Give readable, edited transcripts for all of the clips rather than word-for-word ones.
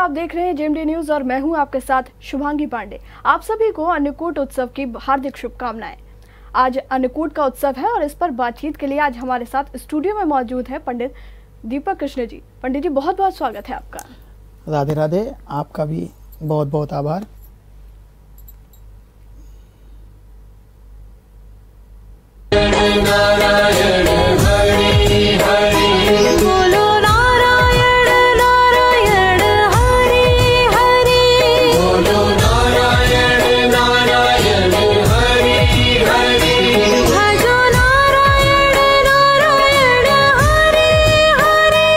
आप देख रहे हैं जेएमडी न्यूज और मैं हूं आपके साथ शुभांगी पांडे। आप सभी को अन्नकूट उत्सव की हार्दिक शुभकामनाएं। आज अन्नकूट का उत्सव है और इस पर बातचीत के लिए आज हमारे साथ स्टूडियो में मौजूद है पंडित दीपक कृष्ण जी। पंडित जी, बहुत बहुत स्वागत है आपका। राधे राधे, आपका भी बहुत बहुत आभार। नारायण हरि हरि बोलो, नारायण नारायण हरि हरि बोलो, नारायण नारायण हरि हरि भजो, नारायण नारायण हरि हरि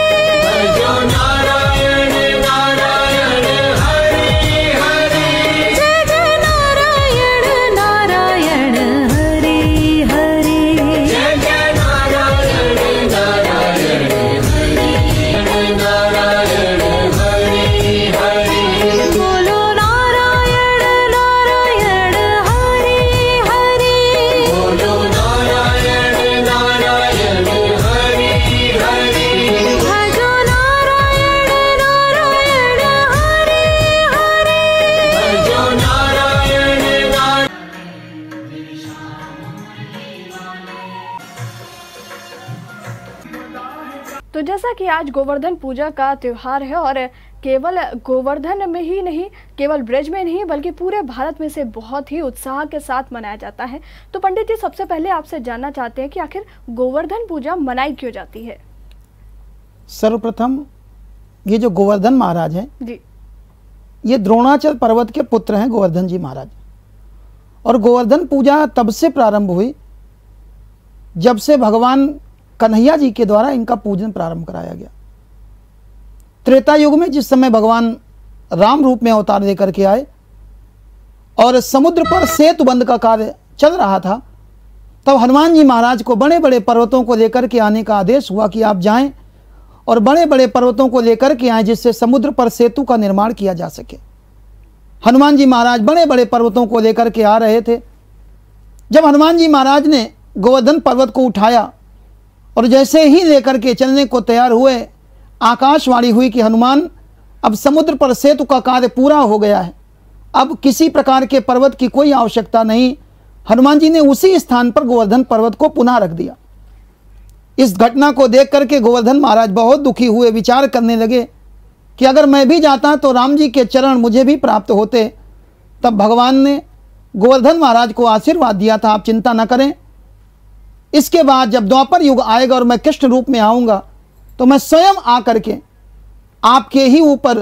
भजो, नारायण नारायण हरि हरि जय जय नारायण नारायण हरि हरि जय जय नारायण नारायण हरि नारायण हरि हरि बोलो, नारायण नारायण हरि हरि बोलो, नारायण नारायण हरि हरि भजो, नारायण नारायण हरि हरि भजो, नारायण नारायण। तो जैसा कि आज गोवर्धन पूजा का त्योहार है और केवल गोवर्धन में ही नहीं, केवल ब्रज में नहीं बल्कि पूरे भारत में से बहुत ही उत्साह के साथ मनाया जाता है। तो पंडित जी, सबसे पहले आपसे जानना चाहते हैं कि आखिर गोवर्धन पूजा मनाई क्यों जाती है? सर्वप्रथम ये जो गोवर्धन महाराज हैं जी, ये द्रोणाचल पर्वत के पुत्र हैं गोवर्धन जी महाराज। और गोवर्धन पूजा तब से प्रारंभ हुई जब से भगवान कन्हैया जी के द्वारा इनका पूजन प्रारंभ कराया गया। त्रेता युग में जिस समय भगवान राम रूप में अवतार लेकर के आए और समुद्र पर सेतु बंध का कार्य चल रहा था, तब हनुमान जी महाराज को बड़े बड़े पर्वतों को लेकर के आने का आदेश हुआ कि आप जाएं और बड़े बड़े पर्वतों को लेकर के आएं जिससे समुद्र पर सेतु का निर्माण किया जा सके। हनुमान जी महाराज बड़े बड़े पर्वतों को लेकर के आ रहे थे। जब हनुमान जी महाराज ने गोवर्धन पर्वत को उठाया और जैसे ही लेकर के चलने को तैयार हुए, आकाशवाणी हुई कि हनुमान, अब समुद्र पर सेतु का कार्य पूरा हो गया है, अब किसी प्रकार के पर्वत की कोई आवश्यकता नहीं। हनुमान जी ने उसी स्थान पर गोवर्धन पर्वत को पुनः रख दिया। इस घटना को देख करके गोवर्धन महाराज बहुत दुखी हुए, विचार करने लगे कि अगर मैं भी जाता तो राम जी के चरण मुझे भी प्राप्त होते। तब भगवान ने गोवर्धन महाराज को आशीर्वाद दिया था, आप चिंता न करें, इसके बाद जब द्वापर युग आएगा और मैं कृष्ण रूप में आऊंगा तो मैं स्वयं आकर के आपके ही ऊपर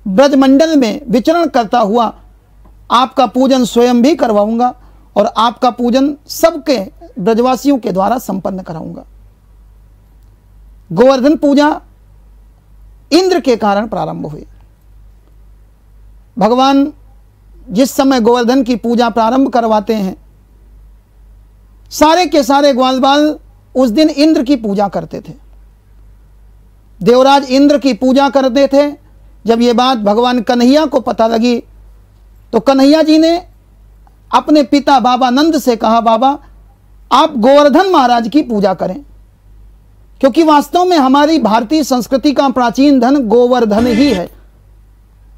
ब्रजमंडल में विचरण करता हुआ आपका पूजन स्वयं भी करवाऊंगा और आपका पूजन सबके ब्रजवासियों के द्वारा संपन्न कराऊंगा। गोवर्धन पूजा इंद्र के कारण प्रारंभ हुई। भगवान जिस समय गोवर्धन की पूजा प्रारंभ करवाते हैं, सारे के सारे ग्वाल बाल उस दिन इंद्र की पूजा करते थे। देवराज इंद्र की पूजा करते थे। जब ये बात भगवान कन्हैया को पता लगी तो कन्हैया जी ने अपने पिता बाबा नंद से कहा, बाबा आप गोवर्धन महाराज की पूजा करें, क्योंकि वास्तव में हमारी भारतीय संस्कृति का प्राचीन धन गोवर्धन ही है।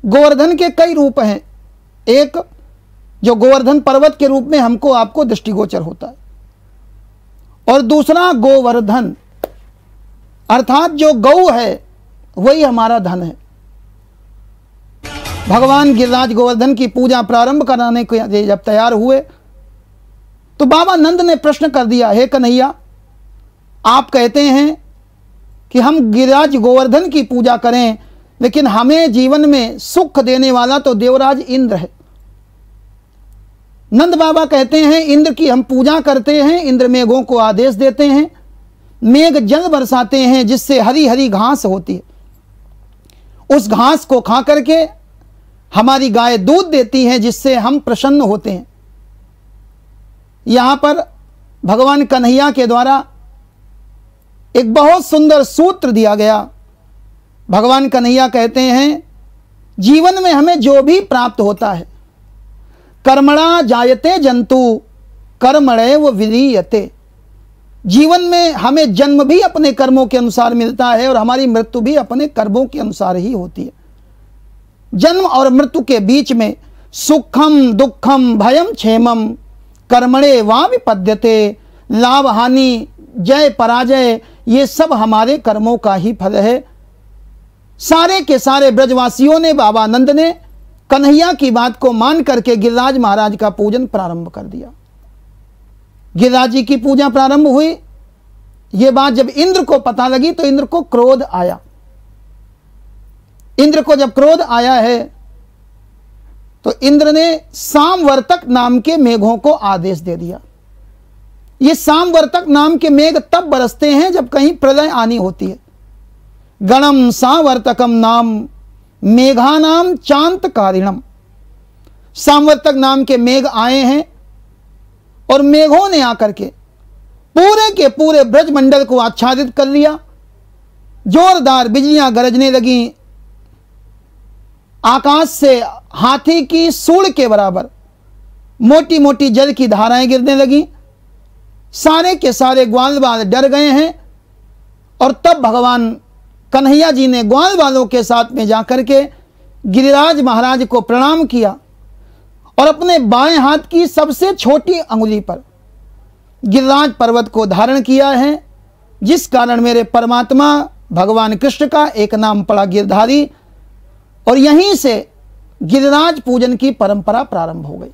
गोवर्धन के कई रूप हैं। एक जो गोवर्धन पर्वत के रूप में हमको आपको दृष्टिगोचर होता है, और दूसरा गोवर्धन अर्थात जो गौ है वही हमारा धन है। भगवान गिरिराज गोवर्धन की पूजा प्रारंभ कराने के लिए जब तैयार हुए तो बाबा नंद ने प्रश्न कर दिया, हे कन्हैया, आप कहते हैं कि हम गिरिराज गोवर्धन की पूजा करें, लेकिन हमें जीवन में सुख देने वाला तो देवराज इंद्र है। नंद बाबा कहते हैं, इंद्र की हम पूजा करते हैं, इंद्र मेघों को आदेश देते हैं, मेघ जल बरसाते हैं जिससे हरी हरी घास होती है। उस घास को खा करके हमारी गाय दूध देती है जिससे हम प्रसन्न होते हैं। यहां पर भगवान कन्हैया के द्वारा एक बहुत सुंदर सूत्र दिया गया। भगवान कन्हैया कहते हैं, जीवन में हमें जो भी प्राप्त होता है, कर्मणा जायते जंतु कर्मणैव विलीयते। जीवन में हमें जन्म भी अपने कर्मों के अनुसार मिलता है और हमारी मृत्यु भी अपने कर्मों के अनुसार ही होती है। जन्म और मृत्यु के बीच में सुखम दुखम भयम क्षेमम कर्मणे वा विपद्यते, लाभ हानि जय पराजय ये सब हमारे कर्मों का ही फल है। सारे के सारे ब्रजवासियों ने, बाबा नंद ने कन्हैया की बात को मान करके गिरिराज महाराज का पूजन प्रारंभ कर दिया। गिरिराज जी की पूजा प्रारंभ हुई। ये बात जब इंद्र को पता लगी तो इंद्र को क्रोध आया। इंद्र को जब क्रोध आया है तो इंद्र ने सामवर्तक नाम के मेघों को आदेश दे दिया। ये सामवर्तक नाम के मेघ तब बरसते हैं जब कहीं प्रलय आनी होती है। गणम सावर्तकम नाम मेघानाम चांतकारिणम। सामवर्तक नाम के मेघ आए हैं और मेघों ने आकर के पूरे के पूरे ब्रजमंडल को आच्छादित कर लिया। जोरदार बिजलियां गरजने लगी, आकाश से हाथी की सूंड के बराबर मोटी मोटी जल की धाराएं गिरने लगी। सारे के सारे ग्वाल बाल डर गए हैं और तब भगवान कन्हैया जी ने ग्वाल बालों के साथ में जाकर के गिरिराज महाराज को प्रणाम किया और अपने बाएं हाथ की सबसे छोटी अंगुली पर गिरिराज पर्वत को धारण किया है, जिस कारण मेरे परमात्मा भगवान कृष्ण का एक नाम पड़ा गिरधारी। और यहीं से गिरिराज पूजन की परंपरा प्रारंभ हो गई।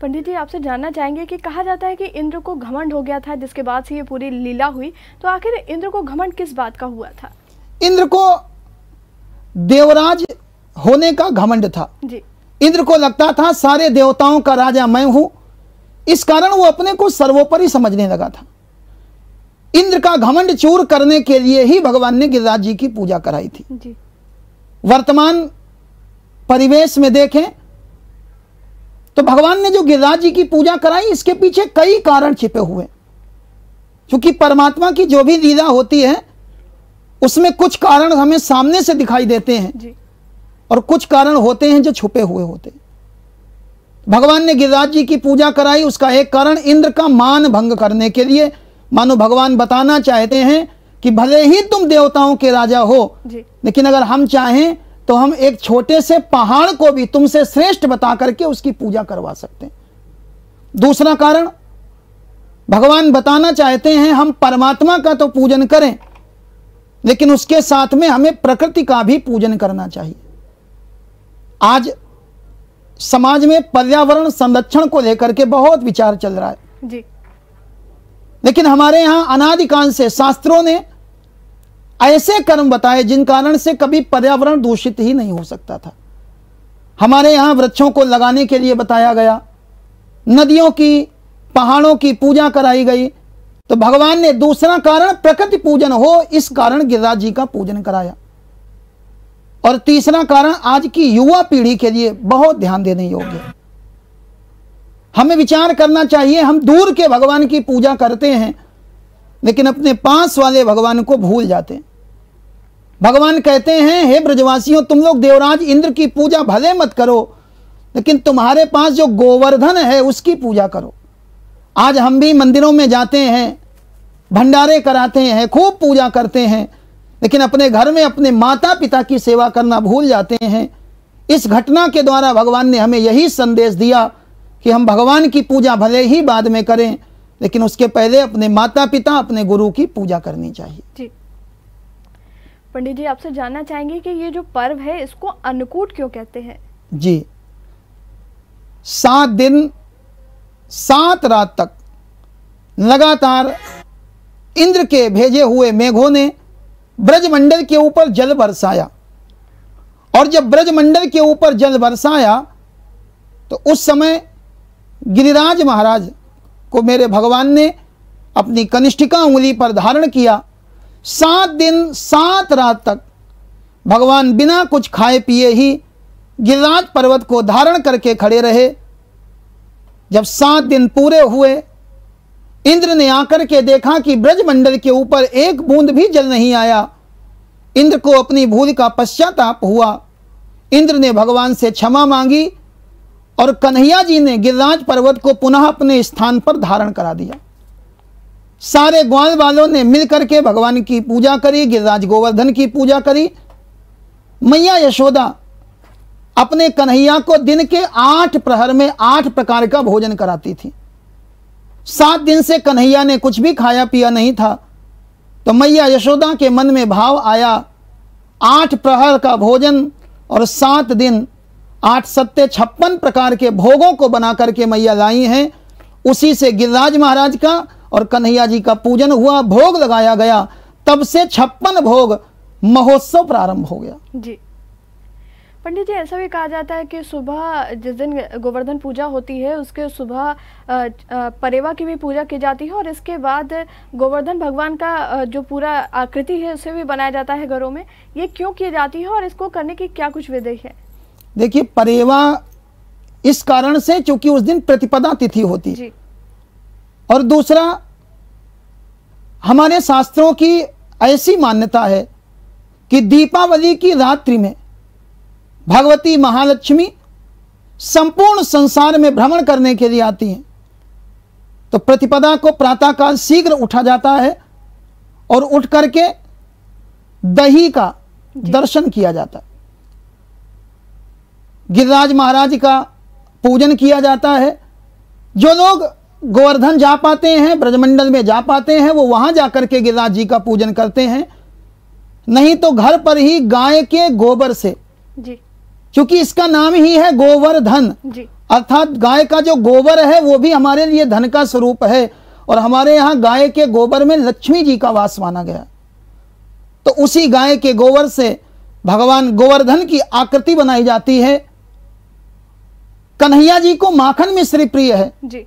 पंडित जी, आपसे जानना चाहेंगे कि कहा जाता है कि इंद्र को घमंड हो गया था, जिसके बाद से ये पूरी लीला हुई, तो आखिर इंद्र को घमंड किस बात का हुआ था? इंद्र को देवराज होने का घमंड था जी। इंद्र को लगता था सारे देवताओं का राजा मैं हूं, इस कारण वो अपने को सर्वोपरि समझने लगा था। इंद्र का घमंड चूर करने के लिए ही भगवान ने गिरिराज जी की पूजा कराई थी। जी। वर्तमान परिवेश में देखें तो भगवान ने जो गिरिराज जी की पूजा कराई, इसके पीछे कई कारण छिपे हुए। क्योंकि परमात्मा की जो भी लीला होती है उसमें कुछ कारण हमें सामने से दिखाई देते हैं जी। और कुछ कारण होते हैं जो छुपे हुए होते हैं। भगवान ने गिरिराज जी की पूजा कराई, उसका एक कारण इंद्र का मान भंग करने के लिए। मानो भगवान बताना चाहते हैं कि भले ही तुम देवताओं के राजा हो जी। लेकिन अगर हम चाहें तो हम एक छोटे से पहाड़ को भी तुमसे श्रेष्ठ बता करके उसकी पूजा करवा सकते हैं। दूसरा कारण, भगवान बताना चाहते हैं हम परमात्मा का तो पूजन करें लेकिन उसके साथ में हमें प्रकृति का भी पूजन करना चाहिए। आज समाज में पर्यावरण संरक्षण को लेकर के बहुत विचार चल रहा है जी। लेकिन हमारे यहां अनादिकाल से शास्त्रों ने ऐसे कर्म बताए जिन कारण से कभी पर्यावरण दूषित ही नहीं हो सकता था। हमारे यहां वृक्षों को लगाने के लिए बताया गया, नदियों की पहाड़ों की पूजा कराई गई। तो भगवान ने दूसरा कारण प्रकृति पूजन हो, इस कारण गिरिराज जी का पूजन कराया। और तीसरा कारण आज की युवा पीढ़ी के लिए बहुत ध्यान देने योग्य है। हमें विचार करना चाहिए, हम दूर के भगवान की पूजा करते हैं लेकिन अपने पास वाले भगवान को भूल जाते हैं। भगवान कहते हैं, हे ब्रजवासियों, तुम लोग देवराज इंद्र की पूजा भले मत करो लेकिन तुम्हारे पास जो गोवर्धन है उसकी पूजा करो। आज हम भी मंदिरों में जाते हैं, भंडारे कराते हैं, खूब पूजा करते हैं लेकिन अपने घर में अपने माता पिता की सेवा करना भूल जाते हैं। इस घटना के द्वारा भगवान ने हमें यही संदेश दिया कि हम भगवान की पूजा भले ही बाद में करें लेकिन उसके पहले अपने माता पिता, अपने गुरु की पूजा करनी चाहिए। जी। पंडित जी, आपसे जानना चाहेंगे कि ये जो पर्व है इसको अन्नकूट क्यों कहते हैं? जी, 7 दिन 7 रात तक लगातार इंद्र के भेजे हुए मेघों ने ब्रजमंडल के ऊपर जल बरसाया और जब ब्रजमंडल के ऊपर जल बरसाया तो उस समय गिरिराज महाराज को मेरे भगवान ने अपनी कनिष्ठिका उंगली पर धारण किया। 7 दिन 7 रात तक भगवान बिना कुछ खाए पिए ही गिरिराज पर्वत को धारण करके खड़े रहे। जब 7 दिन पूरे हुए, इंद्र ने आकर के देखा कि ब्रजमंडल के ऊपर एक बूंद भी जल नहीं आया। इंद्र को अपनी भूल का पश्चाताप हुआ। इंद्र ने भगवान से क्षमा मांगी और कन्हैया जी ने गिरिराज पर्वत को पुनः अपने स्थान पर धारण करा दिया। सारे ग्वाल वालों ने मिलकर के भगवान की पूजा करी, गिरिराज गोवर्धन की पूजा करी मैया यशोदा अपने कन्हैया को दिन के 8 प्रहर में 8 प्रकार का भोजन कराती थी। 7 दिन से कन्हैया ने कुछ भी खाया पिया नहीं था, तो मैया यशोदा के मन में भाव आया 8 प्रहर का भोजन और 7 दिन 8 सत्ते 56 प्रकार के भोगों को बना करके मैया लाई हैं। उसी से गिरिराज महाराज का और कन्हैया जी का पूजन हुआ, भोग लगाया गया। तब से 56 भोग महोत्सव प्रारंभ हो गया। जी पंडित जी, ऐसा भी कहा जाता है कि सुबह जिस दिन गोवर्धन पूजा होती है उसके सुबह परेवा की भी पूजा की जाती है और इसके बाद गोवर्धन भगवान का जो पूरा आकृति है उसे भी बनाया जाता है घरों में। ये क्यों की जाती है और इसको करने की क्या कुछ विधि है? देखिए, परेवा इस कारण से क्योंकि उस दिन प्रतिपदा तिथि होती है, और दूसरा हमारे शास्त्रों की ऐसी मान्यता है कि दीपावली की रात्रि में भगवती महालक्ष्मी संपूर्ण संसार में भ्रमण करने के लिए आती हैं। तो प्रतिपदा को प्रातःकाल शीघ्र उठा जाता है और उठ करके दही का दर्शन किया जाता है, गिरिराज महाराज का पूजन किया जाता है। जो लोग गोवर्धन जा पाते हैं, ब्रजमंडल में जा पाते हैं, वो वहां जाकर के गिरिराज जी का पूजन करते हैं। नहीं तो घर पर ही गाय के गोबर से, क्योंकि इसका नाम ही है गोवर्धन, अर्थात गाय का जो गोबर है वो भी हमारे लिए धन का स्वरूप है, और हमारे यहाँ गाय के गोबर में लक्ष्मी जी का वास माना गया। तो उसी गाय के गोबर से भगवान गोवर्धन की आकृति बनाई जाती है। कन्हैया जी को माखन मिश्री प्रिय है जी,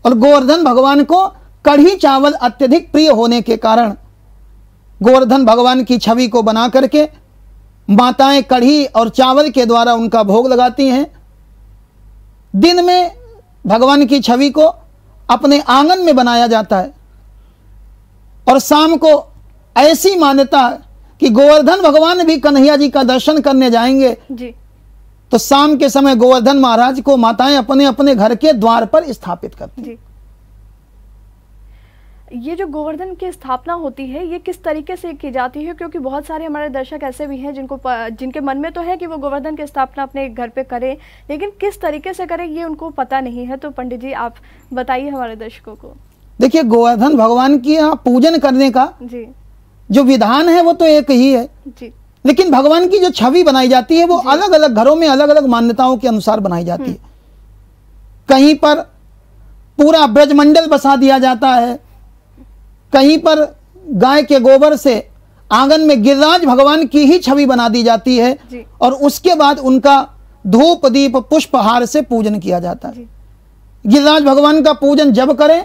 और गोवर्धन भगवान को कढ़ी चावल अत्यधिक प्रिय होने के कारण गोवर्धन भगवान की छवि को बना करके माताएं कढ़ी और चावल के द्वारा उनका भोग लगाती हैं। दिन में भगवान की छवि को अपने आंगन में बनाया जाता है, और शाम को ऐसी मान्यता है कि गोवर्धन भगवान भी कन्हैया जी का दर्शन करने जाएंगे जी, तो शाम के समय गोवर्धन महाराज को माताएं अपने अपने घर के द्वार पर स्थापित करती हैं। ये जो गोवर्धन की स्थापना होती है ये किस तरीके से की जाती है? क्योंकि बहुत सारे हमारे दर्शक ऐसे भी हैं जिनके मन में तो है कि वो गोवर्धन की स्थापना अपने घर पे करें, लेकिन किस तरीके से करें ये उनको पता नहीं है। तो पंडित जी आप बताइए हमारे दर्शकों को। देखिए, गोवर्धन भगवान की पूजन करने का जी जो विधान है वो तो एक ही है जी, लेकिन भगवान की जो छवि बनाई जाती है वो अलग अलग घरों में अलग अलग मान्यताओं के अनुसार बनाई जाती है। कहीं पर पूरा ब्रजमंडल बसा दिया जाता है, कहीं पर गाय के गोबर से आंगन में गिरिराज भगवान की ही छवि बना दी जाती है, और उसके बाद उनका धूप दीप पुष्पहार से पूजन किया जाता है। गिरिराज भगवान का पूजन जब करें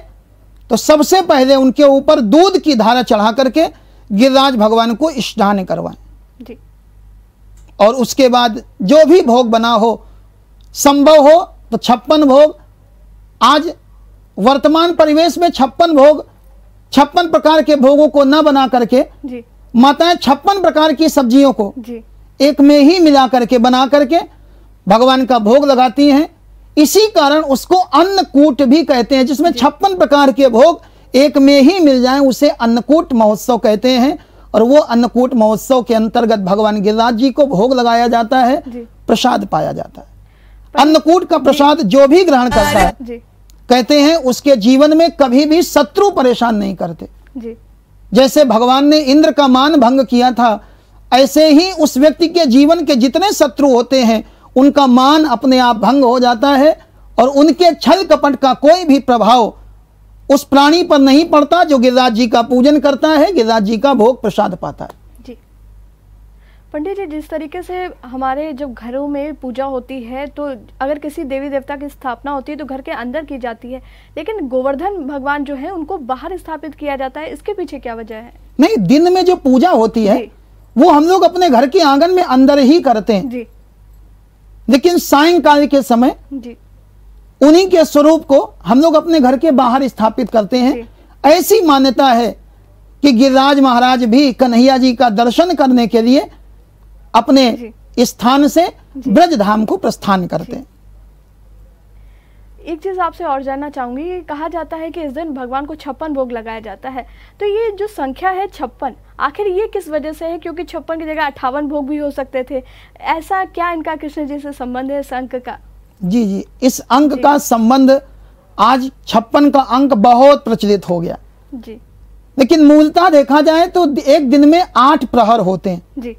तो सबसे पहले उनके ऊपर दूध की धारा चढ़ा करके गिरिराज भगवान को स्नान करवाएं, और उसके बाद जो भी भोग बना हो, संभव हो तो 56 भोग। आज वर्तमान परिवेश में 56 भोग 56 प्रकार के भोगों को न बना करके माताएं 56 प्रकार की सब्जियों को एक में ही मिला करके बना करके भगवान का भोग लगाती हैं। इसी कारण उसको अन्नकूट भी कहते हैं, जिसमें 56 प्रकार के भोग एक में ही मिल जाएं, उसे अन्नकूट महोत्सव कहते हैं। और वो अन्नकूट महोत्सव के अंतर्गत भगवान गिरिराज जी को भोग लगाया जाता है, प्रसाद पाया जाता है। अन्नकूट का प्रसाद जो भी ग्रहण करता है कहते हैं उसके जीवन में कभी भी शत्रु परेशान नहीं करते। जैसे भगवान ने इंद्र का मान भंग किया था, ऐसे ही उस व्यक्ति के जीवन के जितने शत्रु होते हैं उनका मान अपने आप भंग हो जाता है, और उनके छल कपट का कोई भी प्रभाव उस प्राणी पर नहीं पड़ता जो गिरिराज जी का पूजन करता है, गिरिराज जी का भोग प्रसाद पाता है। जी पंडित जी, जिस तरीके से हमारे जब घरों में पूजा होती है तो अगर किसी देवी देवता की स्थापना होती है तो घर के अंदर की जाती है, लेकिन गोवर्धन भगवान जो है उनको बाहर स्थापित किया जाता है, इसके पीछे क्या वजह है? नहीं, दिन में जो पूजा होती है वो हम लोग अपने घर के आंगन में अंदर ही करते हैं, लेकिन सायंकाल के समय उन्हीं के स्वरूप को हम लोग अपने घर के बाहर स्थापित करते हैं। ऐसी मान्यता है कि गिरिराज महाराज भी कन्हैया जी का दर्शन करने के लिए अपने स्थान से ब्रजधाम को प्रस्थान करते हैं। एक चीज आपसे और जानना चाहूंगी, कहा जाता है कि इस दिन भगवान को 56 भोग लगाया जाता है, तो ये जो संख्या है 56, आखिर ये किस वजह से है? क्योंकि 56 की जगह 58 भोग भी हो सकते थे। ऐसा क्या इनका कृष्ण जी से संबंध है इस अंक का? जी जी, इस अंक का संबंध, आज 56 का अंक बहुत प्रचलित हो गया जी। लेकिन मूलतः देखा जाए तो एक दिन में 8 प्रहर होते हैं जी।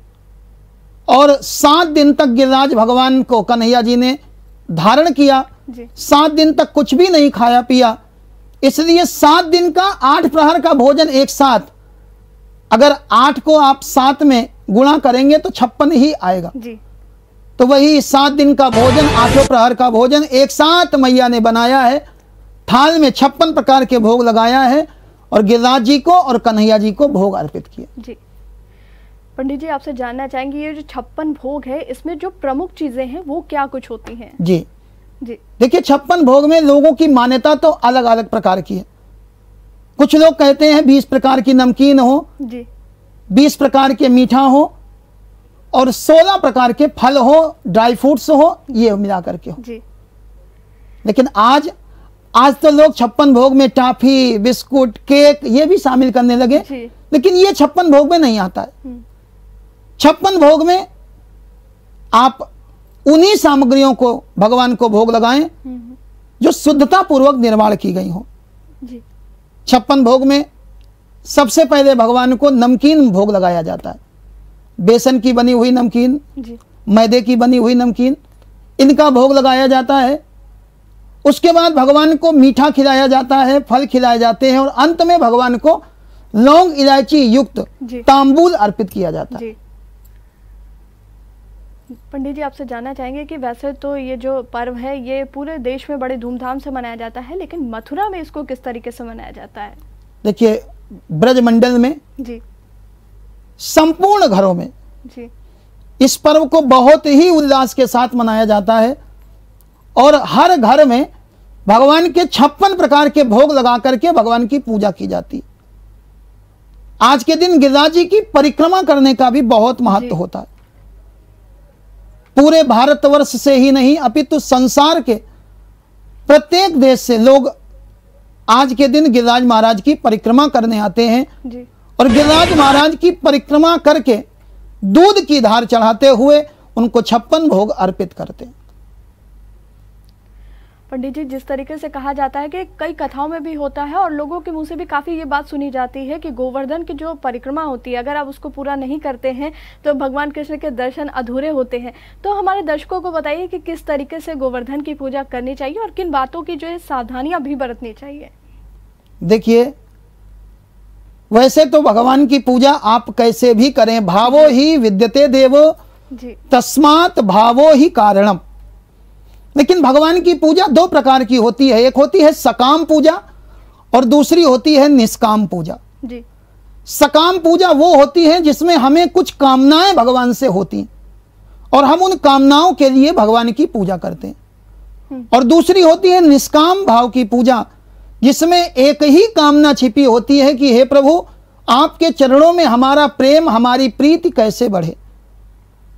और 7 दिन तक गिरिराज भगवान को कन्हैया जी ने धारण किया। जी। 7 दिन तक कुछ भी नहीं खाया पिया, इसलिए 7 दिन का 8 प्रहर का भोजन एक साथ, अगर 8 को आप 7 में गुणा करेंगे तो 56 ही आएगा। जी। तो वही 7 दिन का भोजन, 8 प्रहर का भोजन एक साथ मैया ने बनाया है। थाल में 56 प्रकार के भोग लगाया है और गिरिराज जी को और कन्हैया जी को भोग अर्पित किया। जी। पंडित जी, आपसे जानना चाहेंगे ये जो 56 भोग है, इसमें जो प्रमुख चीजें हैं वो क्या कुछ होती हैं? जी जी। देखिए, 56 भोग में लोगों की मान्यता तो अलग अलग प्रकार की है। कुछ लोग कहते हैं 20 प्रकार की नमकीन हो, जी। 20 प्रकार के मीठा हो और 16 प्रकार के फल हो, ड्राई फ्रूट्स हो, ये मिला करके हो। जी। लेकिन आज तो लोग 56 भोग में टॉफी, बिस्कुट, केक ये भी शामिल करने लगे। जी। लेकिन ये 56 भोग में नहीं आता है। 56 भोग में आप उन्हीं सामग्रियों को भगवान को भोग लगाएं जो शुद्धता पूर्वक निर्माण की गई हो। जी। 56 भोग में सबसे पहले भगवान को नमकीन भोग लगाया जाता है। बेसन की बनी हुई नमकीन, जी। मैदे की बनी हुई नमकीन, इनका भोग लगाया जाता है। उसके बाद भगवान को मीठा खिलाया जाता है, फल खिलाए जाते हैं और अंत में भगवान को लौंग इलायची युक्त जी। तांबूल अर्पित किया जाता है। जी। पंडित जी, आपसे जानना चाहेंगे कि वैसे तो ये जो पर्व है ये पूरे देश में बड़े धूमधाम से मनाया जाता है, लेकिन मथुरा में इसको किस तरीके से मनाया जाता है? देखिए, ब्रजमंडल में जी। संपूर्ण घरों में जी। इस पर्व को बहुत ही उल्लास के साथ मनाया जाता है और हर घर में भगवान के 56 प्रकार के भोग लगा करके भगवान की पूजा की जाती है। आज के दिन गिरिराज जी की परिक्रमा करने का भी बहुत महत्व होता है। पूरे भारतवर्ष से ही नहीं अपितु संसार के प्रत्येक देश से लोग आज के दिन गिरिराज महाराज की परिक्रमा करने आते हैं। जी। और गिरिराज महाराज की परिक्रमा करके दूध की धार चढ़ाते हुए उनको 56 भोग अर्पित करते हैं। पंडित जी, जिस तरीके से कहा जाता है कि कई कथाओं में भी होता है और लोगों के मुंह से भी काफ़ी ये बात सुनी जाती है कि गोवर्धन की जो परिक्रमा होती है, अगर आप उसको पूरा नहीं करते हैं तो भगवान कृष्ण के दर्शन अधूरे होते हैं। तो हमारे दर्शकों को बताइए कि किस तरीके से गोवर्धन की पूजा करनी चाहिए और किन बातों की जो है सावधानियां भी बरतनी चाहिए। देखिए, वैसे तो भगवान की पूजा आप कैसे भी करें, भावो ही विद्यते देवो जी। तस्मात् भावो ही कारणम। लेकिन भगवान की पूजा 2 प्रकार की होती है, एक होती है सकाम पूजा और दूसरी होती है निष्काम पूजा। जी। सकाम पूजा वो होती है जिसमें हमें कुछ कामनाएं भगवान से होती हैं और हम उन कामनाओं के लिए भगवान की पूजा करते हैं। और दूसरी होती है निष्काम भाव की पूजा, जिसमें एक ही कामना छिपी होती है कि हे प्रभु, आपके चरणों में हमारा प्रेम, हमारी प्रीति कैसे बढ़े।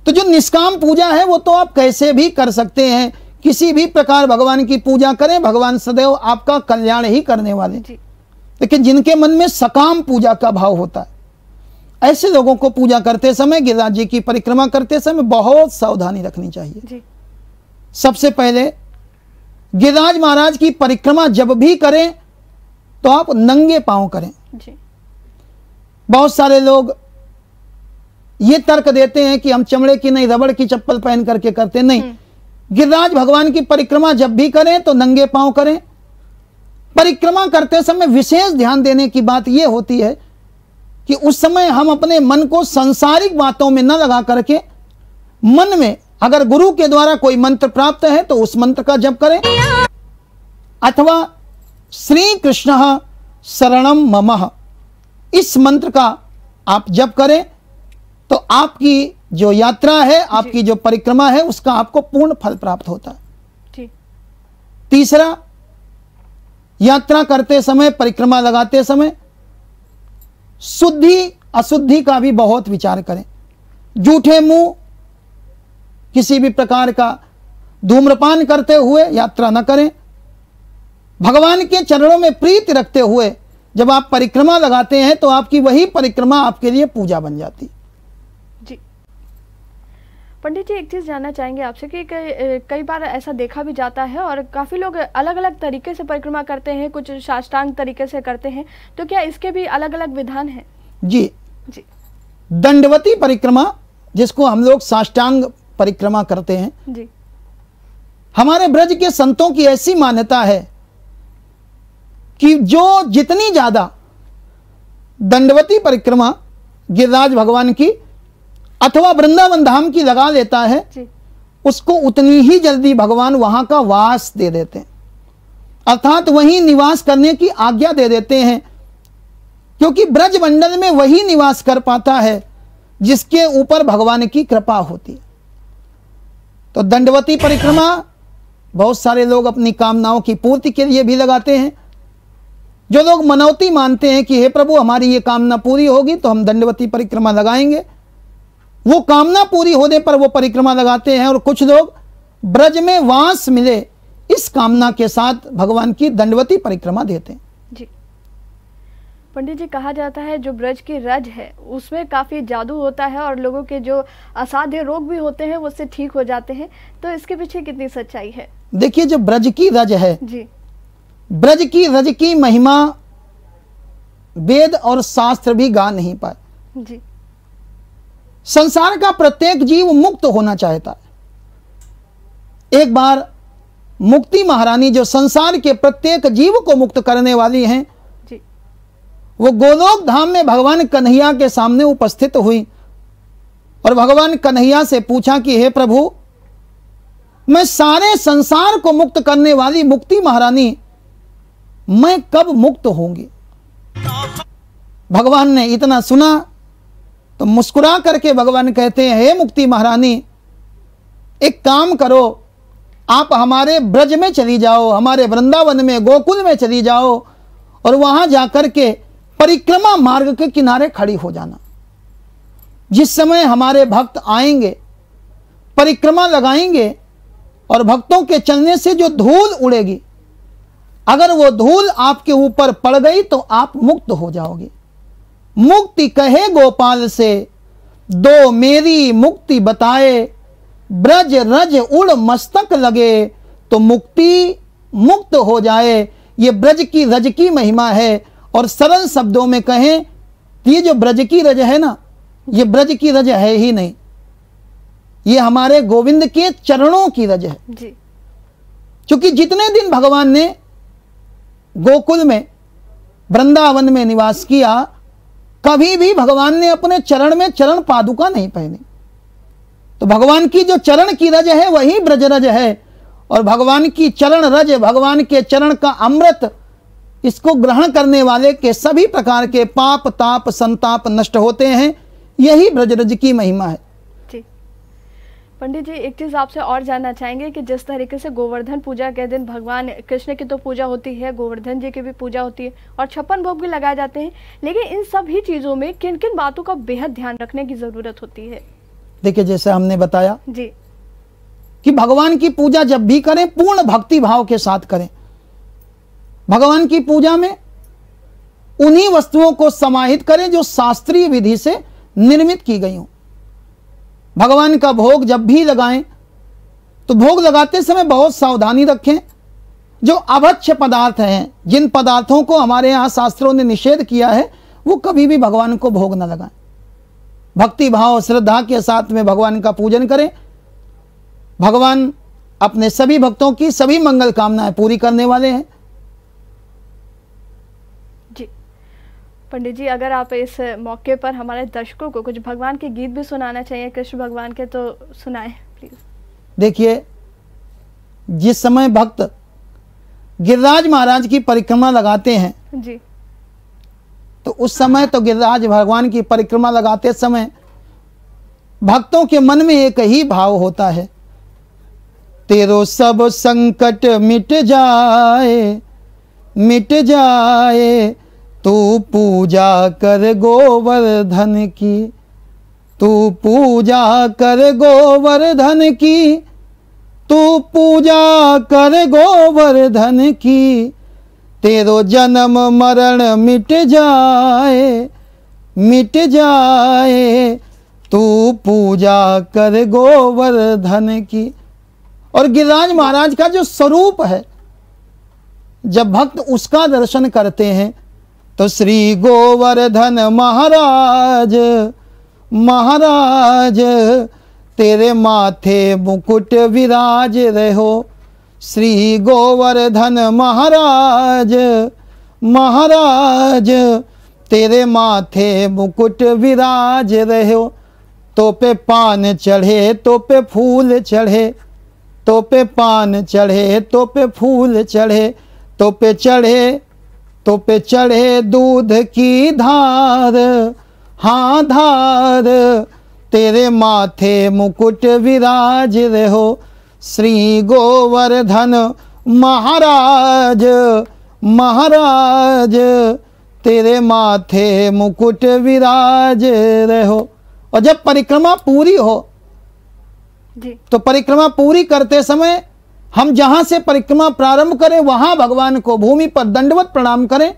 तो जो निष्काम पूजा है वो तो आप कैसे भी कर सकते हैं, किसी भी प्रकार भगवान की पूजा करें, भगवान सदैव आपका कल्याण ही करने वाले। लेकिन जिनके मन में सकाम पूजा का भाव होता है, ऐसे लोगों को पूजा करते समय, गिरिराज जी की परिक्रमा करते समय बहुत सावधानी रखनी चाहिए। जी। सबसे पहले गिरिराज महाराज की परिक्रमा जब भी करें तो आप नंगे पांव करें। जी। बहुत सारे लोग ये तर्क देते हैं कि हम चमड़े की नहीं, रबड़ की चप्पल पहन करके करते नहीं। गिरिराज भगवान की परिक्रमा जब भी करें तो नंगे पांव करें। परिक्रमा करते समय विशेष ध्यान देने की बात यह होती है कि उस समय हम अपने मन को सांसारिक बातों में न लगा करके मन में अगर गुरु के द्वारा कोई मंत्र प्राप्त है तो उस मंत्र का जप करें, अथवा श्री कृष्ण शरणम ममः इस मंत्र का आप जप करें तो आपकी जो यात्रा है, आपकी जो परिक्रमा है, उसका आपको पूर्ण फल प्राप्त होता है। जी। तीसरा, यात्रा करते समय, परिक्रमा लगाते समय शुद्धि अशुद्धि का भी बहुत विचार करें। जूठे मुंह किसी भी प्रकार का धूम्रपान करते हुए यात्रा न करें। भगवान के चरणों में प्रीति रखते हुए जब आप परिक्रमा लगाते हैं तो आपकी वही परिक्रमा आपके लिए पूजा बन जाती। जी पंडित जी, एक चीज़ जानना चाहेंगे आपसे कि कई बार ऐसा देखा भी जाता है और काफ़ी लोग अलग अलग तरीके से परिक्रमा करते हैं, कुछ साष्टांग तरीके से करते हैं, तो क्या इसके भी अलग अलग विधान हैं? जी जी दंडवती परिक्रमा, जिसको हम लोग साष्टांग परिक्रमा करते हैं, जी हमारे ब्रज के संतों की ऐसी मान्यता है कि जो जितनी ज्यादा दंडवती परिक्रमा गिरिराज भगवान की अथवा वृंदावन धाम की लगा लेता है, जी उसको उतनी ही जल्दी भगवान वहां का वास दे देते हैं, अर्थात वहीं निवास करने की आज्ञा दे देते हैं, क्योंकि ब्रज मंडल में वही निवास कर पाता है जिसके ऊपर भगवान की कृपा होती है। तो दंडवती परिक्रमा बहुत सारे लोग अपनी कामनाओं की पूर्ति के लिए भी लगाते हैं। जो लोग मनौती मानते हैं कि हे प्रभु हमारी ये कामना पूरी होगी तो हम दंडवती परिक्रमा लगाएंगे, वो कामना पूरी होने पर वो परिक्रमा लगाते हैं। और कुछ लोग ब्रज में वास मिले इस कामना के साथ भगवान की दंडवती परिक्रमा देते हैं। जी पंडित जी, कहा जाता है जो ब्रज की रज है उसमें काफ़ी जादू होता है और लोगों के जो असाध्य रोग भी होते हैं वो उससे ठीक हो जाते हैं, तो इसके पीछे कितनी सच्चाई है? देखिए, जो ब्रज की रज है, जी ब्रज की रज की महिमा वेद और शास्त्र भी गा नहीं पाए। जी संसार का प्रत्येक जीव मुक्त होना चाहता है। एक बार मुक्ति महारानी जो संसार के प्रत्येक जीव को मुक्त करने वाली हैं, जी वो गोलोक धाम में भगवान कन्हैया के सामने उपस्थित हुई और भगवान कन्हैया से पूछा कि हे प्रभु, मैं सारे संसार को मुक्त करने वाली मुक्ति महारानी, मैं कब मुक्त होंगी? भगवान ने इतना सुना तो मुस्कुरा करके भगवान कहते हैं, हे मुक्ति महारानी, एक काम करो, आप हमारे ब्रज में चली जाओ, हमारे वृंदावन में गोकुल में चली जाओ और वहां जाकर के परिक्रमा मार्ग के किनारे खड़ी हो जाना। जिस समय हमारे भक्त आएंगे, परिक्रमा लगाएंगे और भक्तों के चलने से जो धूल उड़ेगी, अगर वो धूल आपके ऊपर पड़ गई तो आप मुक्त हो जाओगे। मुक्ति कहे गोपाल से, दो मेरी मुक्ति बताए, ब्रज रज उड़ मस्तक लगे, तो मुक्ति मुक्त हो जाए। ये ब्रज की रज की महिमा है। और सरल शब्दों में कहें तो ये जो ब्रज की रज है ना, ये ब्रज की रज है ही नहीं, ये हमारे गोविंद के चरणों की रज है। जी क्योंकि जितने दिन भगवान ने गोकुल में वृंदावन में निवास किया, कभी भी भगवान ने अपने चरण में चरण पादुका नहीं पहनी। तो भगवान की जो चरण की रज है वही ब्रज रज है। और भगवान की चरण रज, भगवान के चरण का अमृत, इसको ग्रहण करने वाले के सभी प्रकार के पाप ताप संताप नष्ट होते हैं। यही ब्रज रज की महिमा है। जी पंडित जी, एक चीज़ आपसे और जानना चाहेंगे कि जिस तरीके से गोवर्धन पूजा के दिन भगवान कृष्ण की तो पूजा होती है, गोवर्धन जी की भी पूजा होती है और 56 भोग भी लगाए जाते हैं, लेकिन इन सभी चीज़ों में किन किन बातों का बेहद ध्यान रखने की ज़रूरत होती है? देखिए, जैसे हमने बताया जी कि भगवान की पूजा जब भी करें पूर्ण भक्ति भाव के साथ करें। भगवान की पूजा में उन्हीं वस्तुओं को समाहित करें जो शास्त्रीय विधि से निर्मित की गई हों। भगवान का भोग जब भी लगाएं तो भोग लगाते समय बहुत सावधानी रखें। जो अभक्ष्य पदार्थ हैं, जिन पदार्थों को हमारे यहाँ शास्त्रों ने निषेध किया है, वो कभी भी भगवान को भोग न लगाएं। भक्ति भाव श्रद्धा के साथ में भगवान का पूजन करें। भगवान अपने सभी भक्तों की सभी मंगल कामनाएं पूरी करने वाले हैं। जी पंडित जी, अगर आप इस मौके पर हमारे दर्शकों को कुछ भगवान के गीत भी सुनाना चाहिए, कृष्ण भगवान के, तो सुनाएं प्लीज। देखिए, जिस समय भक्त गिरिराज महाराज की परिक्रमा लगाते हैं जी तो उस समय तो गिरिराज भगवान की परिक्रमा लगाते समय भक्तों के मन में एक ही भाव होता है, तेरो सब संकट मिट जाए, मिट जाए, तू पूजा कर गोवर्धन की, तू पूजा कर गोवर्धन की, तू पूजा कर गोवर्धन की, तेरो जन्म मरण मिट जाए, तू पूजा कर गोवर्धन की। और गिरिराज महाराज का जो स्वरूप है, जब भक्त उसका दर्शन करते हैं तो श्री गोवर्धन महाराज महाराज तेरे माथे मुकुट विराज रहो। श्री गोवर्धन महाराज महाराज तेरे माथे मुकुट विराज रहो। तो पे पान चढ़े तो पे फूल चढ़े, तो पे पान चढ़े तो पे फूल चढ़े, तो पे चढ़े दूध की धार, हाँ धार तेरे माथे मुकुट विराज रहो। श्री गोवर्धन महाराज महाराज तेरे माथे मुकुट विराज रहो। और जब परिक्रमा पूरी हो जी। तो परिक्रमा पूरी करते समय हम जहां से परिक्रमा प्रारंभ करें वहां भगवान को भूमि पर दंडवत प्रणाम करें,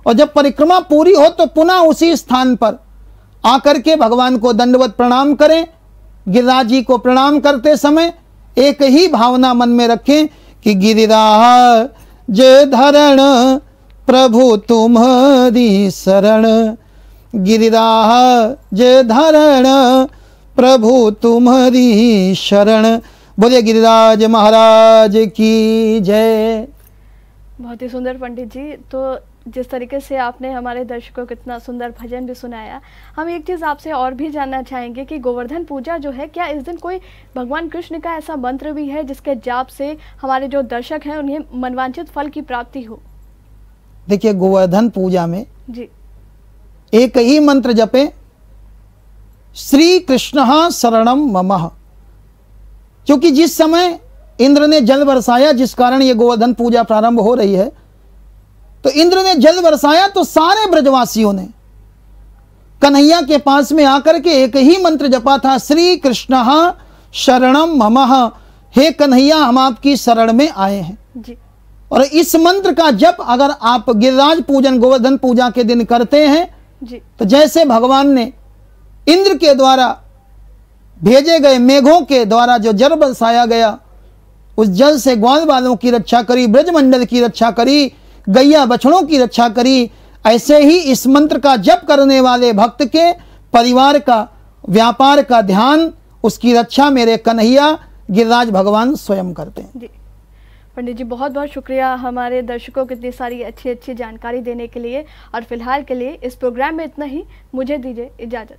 और जब परिक्रमा पूरी हो तो पुनः उसी स्थान पर आकर के भगवान को दंडवत प्रणाम करें। गिरिराज जी को प्रणाम करते समय एक ही भावना मन में रखें कि गिरिराज धरण प्रभु तुम्हारी शरण, गिरिराज धरण प्रभु तुम्हारी शरण। बोले गिरिराज महाराज की जय। बहुत ही सुंदर पंडित जी। तो जिस तरीके से आपने हमारे दर्शकों को इतना सुंदर भजन भी सुनाया, हम एक चीज़ आपसे और भी जानना चाहेंगे कि गोवर्धन पूजा जो है, क्या इस दिन कोई भगवान कृष्ण का ऐसा मंत्र भी है जिसके जाप से हमारे जो दर्शक हैं उन्हें मनवांछित फल की प्राप्ति हो? देखिए, गोवर्धन पूजा में जी एक ही मंत्र जपे, श्री कृष्ण शरणम ममः। क्योंकि जिस समय इंद्र ने जल बरसाया, जिस कारण ये गोवर्धन पूजा प्रारंभ हो रही है, तो इंद्र ने जल बरसाया तो सारे ब्रजवासियों ने कन्हैया के पास में आकर के एक ही मंत्र जपा था, श्री कृष्ण शरणम ममः। हे कन्हैया, हम आपकी शरण में आए हैं जी। और इस मंत्र का जप अगर आप गिरिराज पूजन गोवर्धन पूजा के दिन करते हैं जी, तो जैसे भगवान ने इंद्र के द्वारा भेजे गए मेघों के द्वारा जो जल बरसाया गया, उस जल से ग्वाल बालों की रक्षा करी, ब्रजमंडल की रक्षा करी, गैया बछड़ों की रक्षा करी, ऐसे ही इस मंत्र का जप करने वाले भक्त के परिवार का, व्यापार का ध्यान, उसकी रक्षा मेरे कन्हैया गिरिराज भगवान स्वयं करते हैं। जी पंडित जी, बहुत बहुत शुक्रिया हमारे दर्शकों को इतनी सारी अच्छी अच्छी जानकारी देने के लिए। और फिलहाल के लिए इस प्रोग्राम में इतना ही। मुझे दीजिए इजाजत।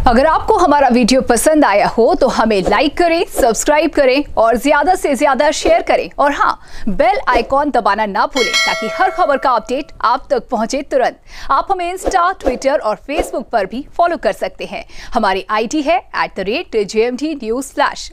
अगर आपको हमारा वीडियो पसंद आया हो तो हमें लाइक करें, सब्सक्राइब करें और ज्यादा से ज्यादा शेयर करें। और हाँ, बेल आइकॉन दबाना ना भूलें ताकि हर खबर का अपडेट आप तक पहुंचे तुरंत। आप हमें इंस्टा, ट्विटर और फेसबुक पर भी फॉलो कर सकते हैं। हमारी आईडी है @JMT News Flash।